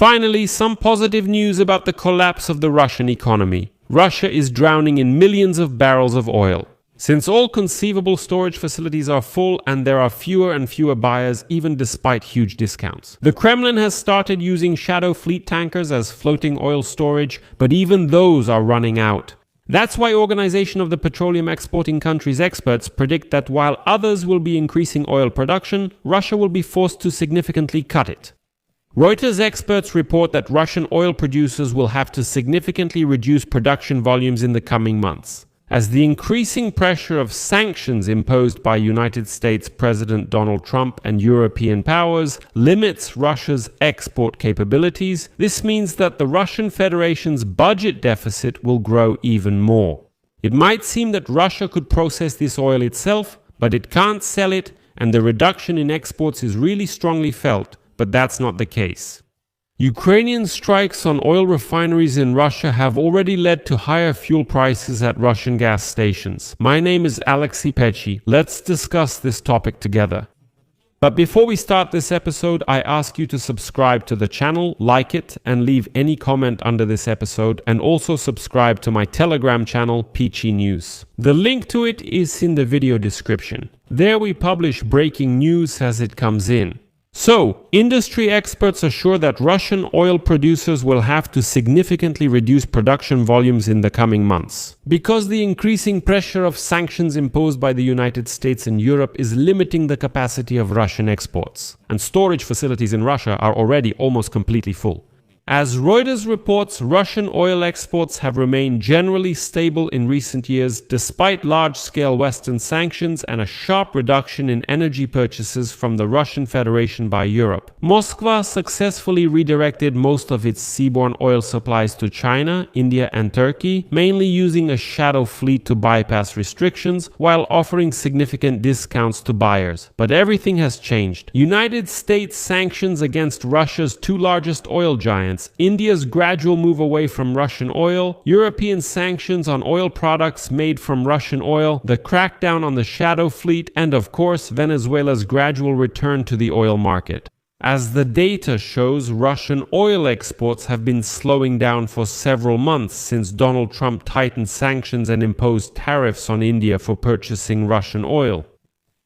Finally, some positive news about the collapse of the Russian economy. Russia is drowning in millions of barrels of oil. Since all conceivable storage facilities are full and there are fewer and fewer buyers even despite huge discounts. The Kremlin has started using shadow fleet tankers as floating oil storage, but even those are running out. That's why Organization of the Petroleum Exporting Countries experts predict that while others will be increasing oil production, Russia will be forced to significantly cut it. Reuters experts report that Russian oil producers will have to significantly reduce production volumes in the coming months, as the increasing pressure of sanctions imposed by United States President Donald Trump and European powers limits Russia's export capabilities. This means that the Russian Federation's budget deficit will grow even more. It might seem that Russia could process this oil itself, but it can't sell it, and the reduction in exports is really strongly felt, but that's not the case. Ukrainian strikes on oil refineries in Russia have already led to higher fuel prices at Russian gas stations. My name is Alexei Pechi. Let's discuss this topic together. But before we start this episode, I ask you to subscribe to the channel, like it, and leave any comment under this episode, and also subscribe to my Telegram channel, Peachy News. The link to it is in the video description. There we publish breaking news as it comes in. So, industry experts are sure that Russian oil producers will have to significantly reduce production volumes in the coming months, because the increasing pressure of sanctions imposed by the United States and Europe is limiting the capacity of Russian exports, and storage facilities in Russia are already almost completely full. As Reuters reports, Russian oil exports have remained generally stable in recent years despite large-scale Western sanctions and a sharp reduction in energy purchases from the Russian Federation by Europe. Moscow successfully redirected most of its seaborne oil supplies to China, India and Turkey, mainly using a shadow fleet to bypass restrictions while offering significant discounts to buyers. But everything has changed. United States sanctions against Russia's two largest oil giants, India's gradual move away from Russian oil, European sanctions on oil products made from Russian oil, the crackdown on the shadow fleet, and of course Venezuela's gradual return to the oil market. As the data shows, Russian oil exports have been slowing down for several months since Donald Trump tightened sanctions and imposed tariffs on India for purchasing Russian oil.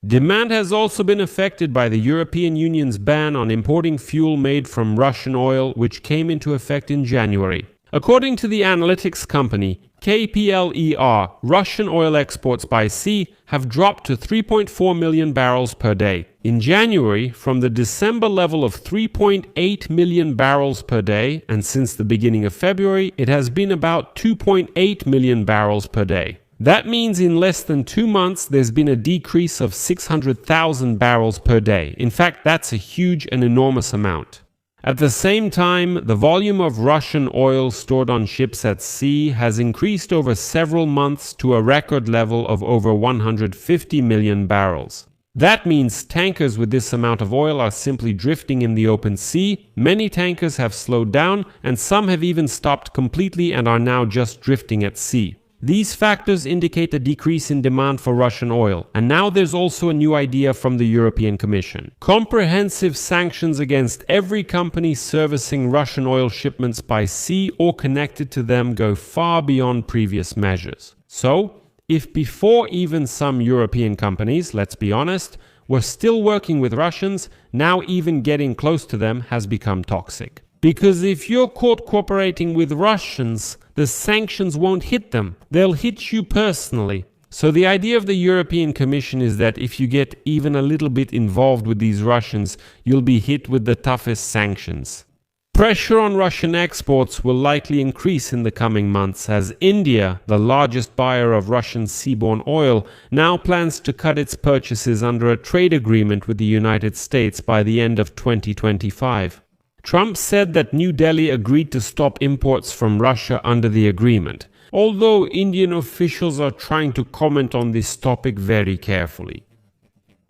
Demand has also been affected by the European Union's ban on importing fuel made from Russian oil, which came into effect in January. According to the analytics company KPLER, Russian oil exports by sea have dropped to 3.4 million barrels per day. In January, from the December level of 3.8 million barrels per day, and since the beginning of February, it has been about 2.8 million barrels per day. That means in less than 2 months there's been a decrease of 600,000 barrels per day. In fact, that's a huge and enormous amount. At the same time, the volume of Russian oil stored on ships at sea has increased over several months to a record level of over 150 million barrels. That means tankers with this amount of oil are simply drifting in the open sea. Many tankers have slowed down, and some have even stopped completely and are now just drifting at sea. These factors indicate a decrease in demand for Russian oil, and now there's also a new idea from the European Commission. Comprehensive sanctions against every company servicing Russian oil shipments by sea or connected to them go far beyond previous measures. So, if before even some European companies, let's be honest, were still working with Russians, now even getting close to them has become toxic. Because if you're caught cooperating with Russians, the sanctions won't hit them. They'll hit you personally. So the idea of the European Commission is that if you get even a little bit involved with these Russians, you'll be hit with the toughest sanctions. Pressure on Russian exports will likely increase in the coming months as India, the largest buyer of Russian seaborne oil, now plans to cut its purchases under a trade agreement with the United States by the end of 2025. Trump said that New Delhi agreed to stop imports from Russia under the agreement, although Indian officials are trying to comment on this topic very carefully.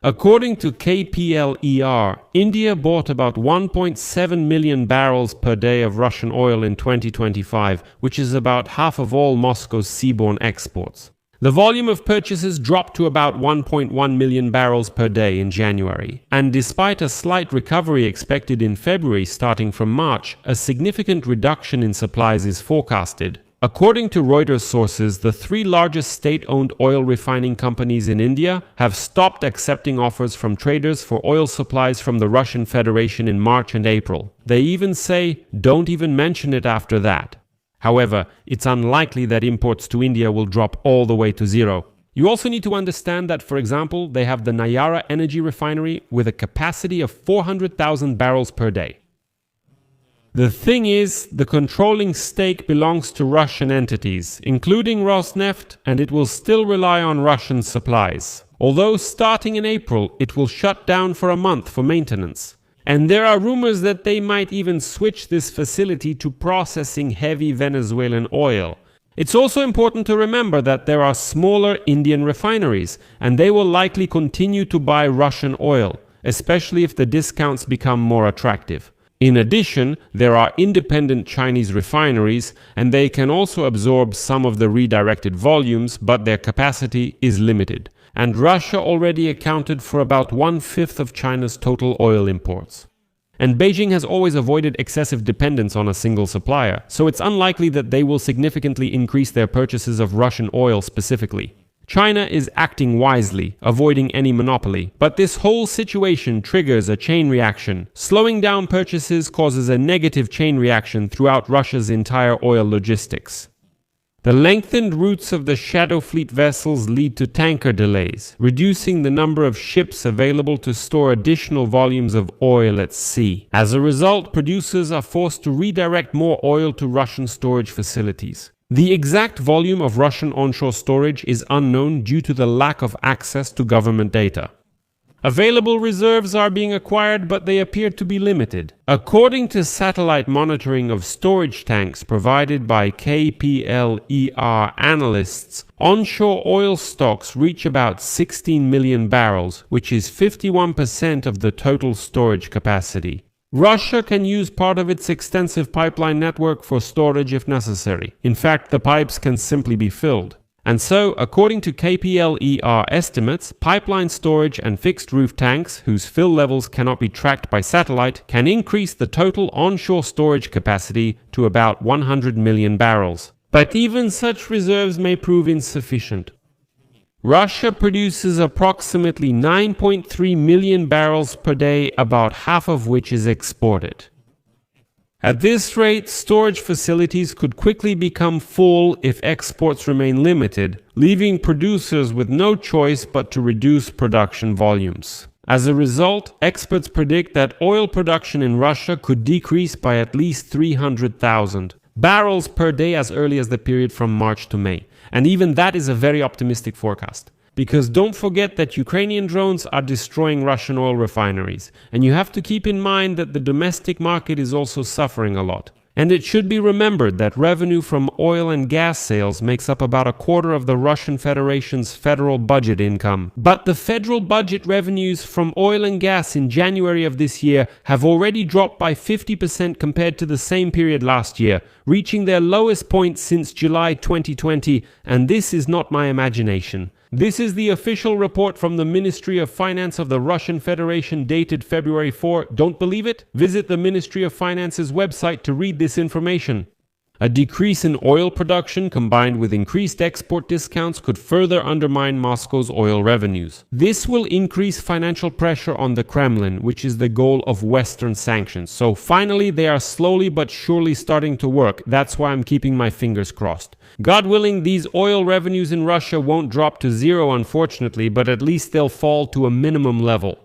According to KPLER, India bought about 1.7 million barrels per day of Russian oil in 2025, which is about half of all Moscow's seaborne exports. The volume of purchases dropped to about 1.1 million barrels per day in January, and despite a slight recovery expected in February starting from March, a significant reduction in supplies is forecasted. According to Reuters sources, the three largest state-owned oil refining companies in India have stopped accepting offers from traders for oil supplies from the Russian Federation in March and April. They even say, "Don't even mention it after that." However, it's unlikely that imports to India will drop all the way to zero. You also need to understand that, for example, they have the Nayara energy refinery with a capacity of 400,000 barrels per day. The thing is, the controlling stake belongs to Russian entities, including Rosneft, and it will still rely on Russian supplies. Although starting in April, it will shut down for a month for maintenance. And there are rumors that they might even switch this facility to processing heavy Venezuelan oil. It's also important to remember that there are smaller Indian refineries, and they will likely continue to buy Russian oil, especially if the discounts become more attractive. In addition, there are independent Chinese refineries, and they can also absorb some of the redirected volumes, but their capacity is limited. And Russia already accounted for about 1/5 of China's total oil imports. And Beijing has always avoided excessive dependence on a single supplier, so it's unlikely that they will significantly increase their purchases of Russian oil specifically. China is acting wisely, avoiding any monopoly, but this whole situation triggers a chain reaction. Slowing down purchases causes a negative chain reaction throughout Russia's entire oil logistics. The lengthened routes of the shadow fleet vessels lead to tanker delays, reducing the number of ships available to store additional volumes of oil at sea. As a result, producers are forced to redirect more oil to Russian storage facilities. The exact volume of Russian onshore storage is unknown due to the lack of access to government data. Available reserves are being acquired, but they appear to be limited. According to satellite monitoring of storage tanks provided by KPLER analysts, onshore oil stocks reach about 16 million barrels, which is 51% of the total storage capacity. Russia can use part of its extensive pipeline network for storage if necessary. In fact, the pipes can simply be filled. And so, according to KPLER estimates, pipeline storage and fixed roof tanks, whose fill levels cannot be tracked by satellite, can increase the total onshore storage capacity to about 100 million barrels. But even such reserves may prove insufficient. Russia produces approximately 9.3 million barrels per day, about half of which is exported. At this rate, storage facilities could quickly become full if exports remain limited, leaving producers with no choice but to reduce production volumes. As a result, experts predict that oil production in Russia could decrease by at least 300,000 barrels per day as early as the period from March to May. And even that is a very optimistic forecast. Because don't forget that Ukrainian drones are destroying Russian oil refineries, and you have to keep in mind that the domestic market is also suffering a lot. And it should be remembered that revenue from oil and gas sales makes up about a quarter of the Russian Federation's federal budget income. But the federal budget revenues from oil and gas in January of this year have already dropped by 50% compared to the same period last year, reaching their lowest point since July 2020, and this is not my imagination. This is the official report from the Ministry of Finance of the Russian Federation dated February 4. Don't believe it? Visit the Ministry of Finance's website to read this information. A decrease in oil production combined with increased export discounts could further undermine Moscow's oil revenues. This will increase financial pressure on the Kremlin, which is the goal of Western sanctions. So finally, they are slowly but surely starting to work. That's why I'm keeping my fingers crossed. God willing, these oil revenues in Russia won't drop to zero, unfortunately, but at least they'll fall to a minimum level.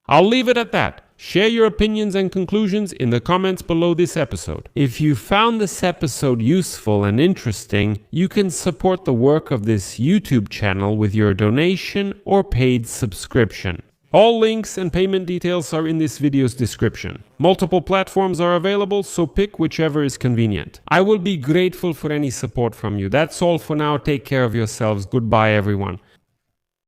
I'll leave it at that. Share your opinions and conclusions in the comments below this episode. If you found this episode useful and interesting, you can support the work of this YouTube channel with your donation or paid subscription. All links and payment details are in this video's description. Multiple platforms are available, so pick whichever is convenient. I will be grateful for any support from you. That's all for now. Take care of yourselves. Goodbye, everyone.